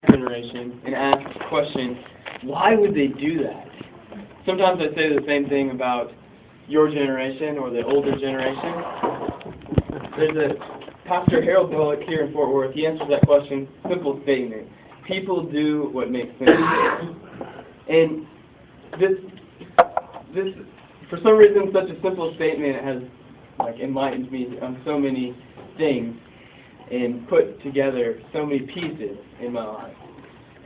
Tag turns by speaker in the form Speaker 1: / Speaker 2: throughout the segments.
Speaker 1: generation and ask the question, why would they do that? Sometimes I say the same thing about your generation or the older generation. There's a Pastor Harold Bullock here in Fort Worth. He answers that question, simple statement. People do what makes sense. And this, for some reason, such a simple statement has enlightened me on so many things and put together so many pieces in my life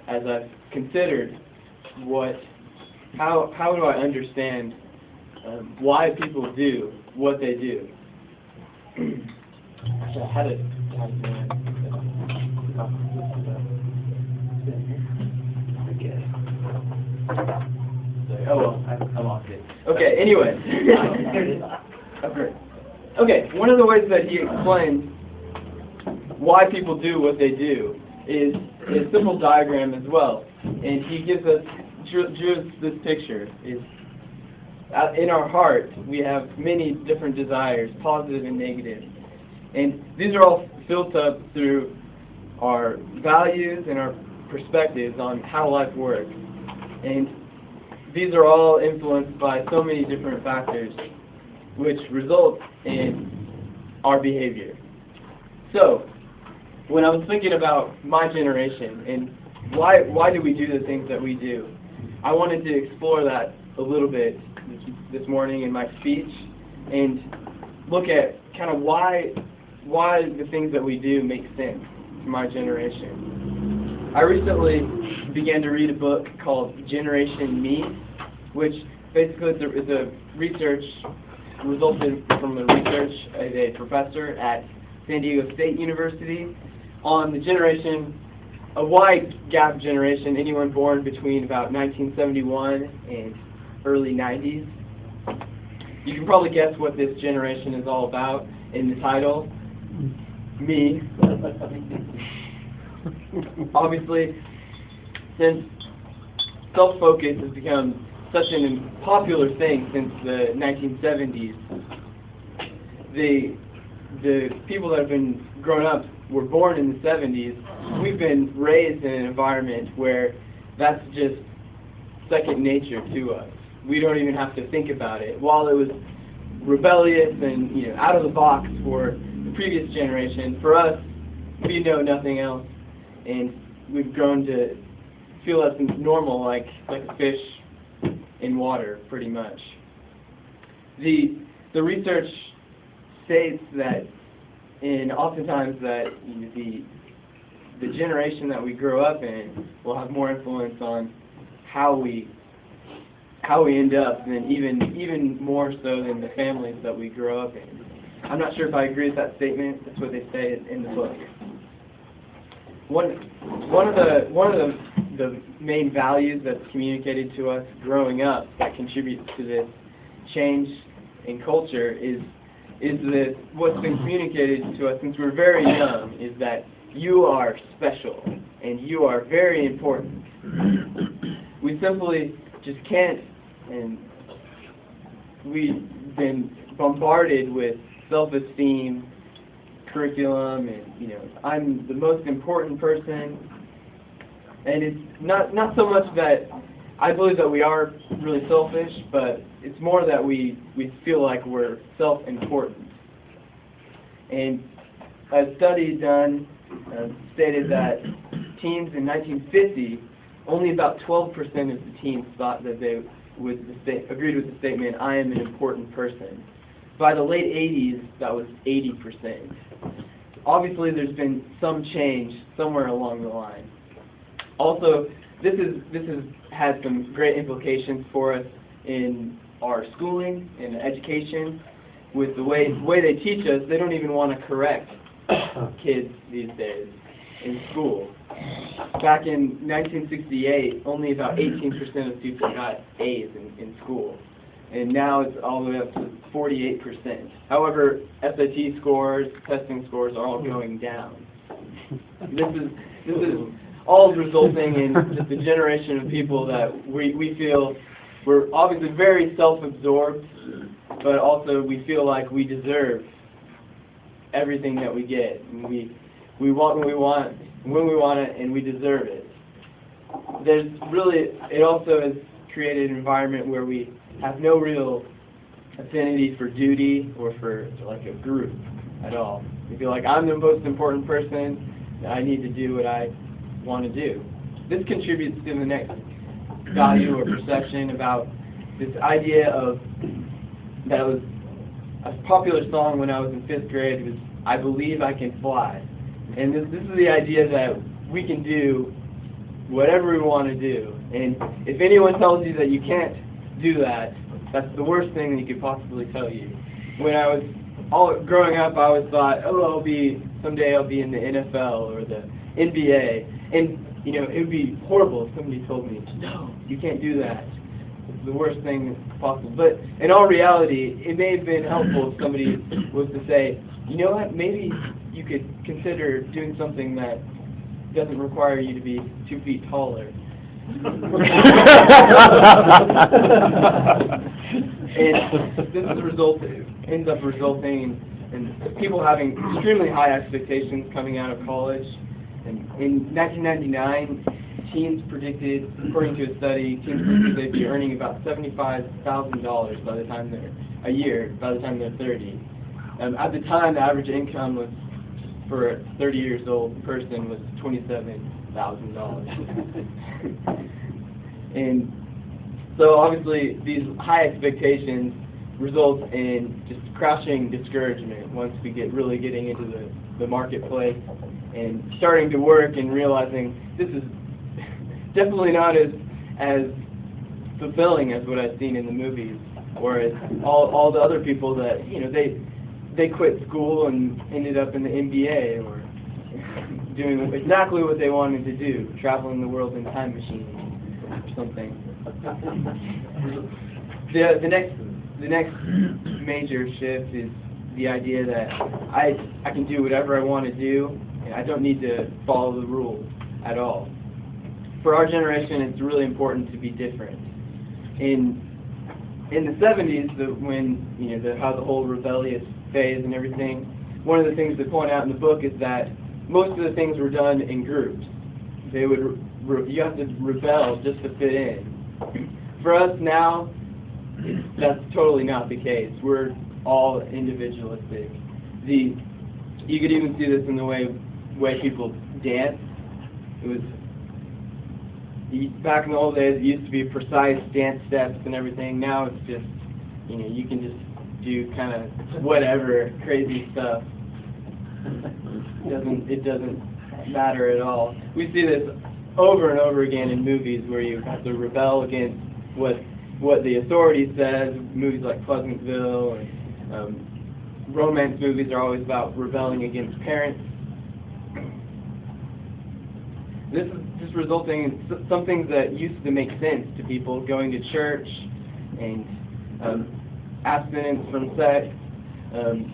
Speaker 1: as I've considered how do I understand why people do what they do. Actually, I had it. Oh well, I lost it. Okay, anyway. Okay, one of the ways that he explains why people do what they do is a simple diagram as well. And he gives us, drew this picture. In our heart, we have many different desires, positive and negative. And these are all built up through our values and our perspectives on how life works. And these are all influenced by so many different factors, which result in our behavior. So, when I was thinking about my generation and why do we do the things that we do, I wanted to explore that a little bit this morning in my speech and look at kind of why the things that we do make sense to my generation. I recently began to read a book called Generation Me, which basically is a research resulted from the research of a professor at San Diego State University on the generation, a wide gap generation, anyone born between about 1971 and early 90s. You can probably guess what this generation is all about in the title. Me. Obviously, since self-focus has become such a popular thing since the 1970s, the people that have been grown up were born in the 70s. We've been raised in an environment where that's just second nature to us. We don't even have to think about it. While it was rebellious and out of the box for the previous generation, for us, we know nothing else, and we've grown to feel as normal, like a fish in water, pretty much. The research states that, and oftentimes that the generation that we grow up in will have more influence on how we end up than even more so than the families that we grow up in. I'm not sure if I agree with that statement. That's what they say in the book. One of the main values that's communicated to us growing up that contributes to this change in culture is that what's been communicated to us since we're very young is that you are special and you are very important. We simply just can't, and we've been bombarded with self-esteem curriculum and I'm the most important person, and it's not so much that I believe that we are really selfish, but it's more that we feel like we're self-important. And a study done stated that teens in 1950, only about 12% of the teens thought that they agreed with the statement, I am an important person. By the late 80s, that was 80%. Obviously, there's been some change somewhere along the line. Also, this has had some great implications for us in our schooling and education. With the way they teach us, they don't even want to correct kids these days in school. Back in 1968, only about 18% of people got A's in school. And now it's all the way up to 48%. However, SAT scores, testing scores are all going down. This is all resulting in just a generation of people that we feel we're obviously very self-absorbed, but also we feel like we deserve everything that we get. And we want what we want, when we want it, and we deserve it. It also has created an environment where we have no real affinity for duty or for like a group at all. We feel like I'm the most important person, and I need to do what I want to do. This contributes to the next value or perception about this idea of, that was a popular song when I was in 5th grade, was "I Believe I Can Fly." And this is the idea that we can do whatever we want to do. And if anyone tells you that you can't do that, that's the worst thing they could possibly tell you. When I was growing up, I always thought, oh, someday I'll be in the NFL or the NBA. And, you know, it would be horrible if somebody told me, no, you can't do that. It's the worst thing possible. But in all reality, it may have been helpful if somebody was to say, you know what, maybe you could consider doing something that doesn't require you to be 2 feet taller. And this ends up resulting in people having extremely high expectations coming out of college. And in 1999, teens predicted, according to a study, teens predicted they'd be earning about $75,000 by the time they're 30. At the time, the average income was, for a 30 years old person, was $27,000. And so obviously these high expectations result in just crushing discouragement once we really getting into the marketplace and starting to work and realizing this is definitely not as fulfilling as what I've seen in the movies, whereas all the other people that, you know, they quit school and ended up in the NBA or doing exactly what they wanted to do, traveling the world in time machines or something. The next major shift is the idea that I can do whatever I want to do, and I don't need to follow the rules at all. For our generation, it's really important to be different. In the 70s, when, you know, how the whole rebellious phase and everything, one of the things they point out in the book is that most of the things were done in groups. You have to rebel just to fit in. For us now, that's totally not the case. We're all individualistic. You could even see this in the way people dance. It was back in the old days. It used to be precise dance steps and everything. Now it's just, you know, you can just do kind of whatever crazy stuff. It doesn't matter at all. We see this over and over again in movies where you have to rebel against what the authority says. Movies like Pleasantville and romance movies are always about rebelling against parents. This is just resulting in some things that used to make sense to people, going to church and abstinence from sex,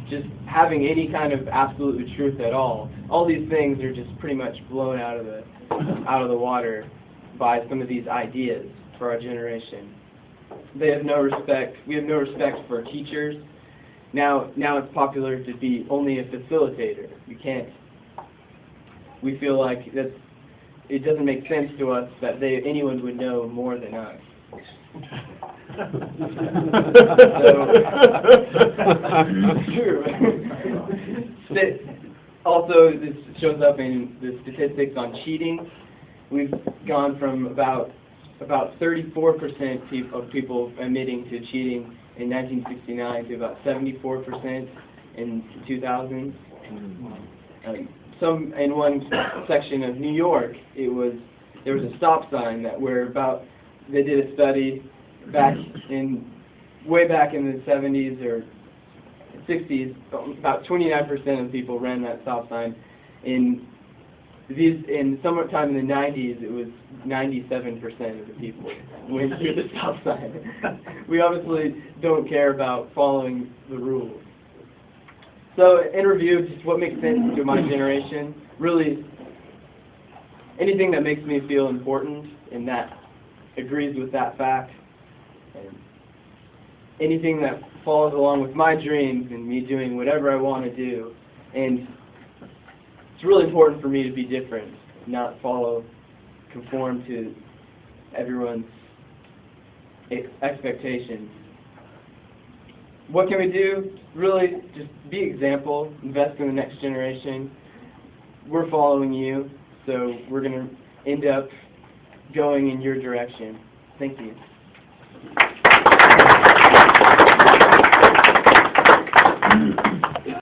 Speaker 1: just having any kind of absolute truth at all. All these things are just pretty much blown out of the water by some of these ideas for our generation. They have no respect. We have no respect for teachers. Now it's popular to be only a facilitator. We feel like it doesn't make sense to us that anyone would know more than us. True. Also, this shows up in the statistics on cheating. We've gone from about 34% of people admitting to cheating in 1969 to about 74% in 2000. In one section of New York, there was a stop sign they did a study way back in the 70s or 60s. About 29% of people ran that stop sign. In summertime in the 90s, it was 97% of the people went through the stop sign. We obviously don't care about following the rules. So, in review, just what makes sense to my generation, really anything that makes me feel important and that agrees with that fact, and anything that follows along with my dreams and me doing whatever I want to do. And it's really important for me to be different. not conform to everyone's expectations. What can we do? Really, just be example, invest in the next generation. We're following you, so we're going to end up going in your direction. Thank you.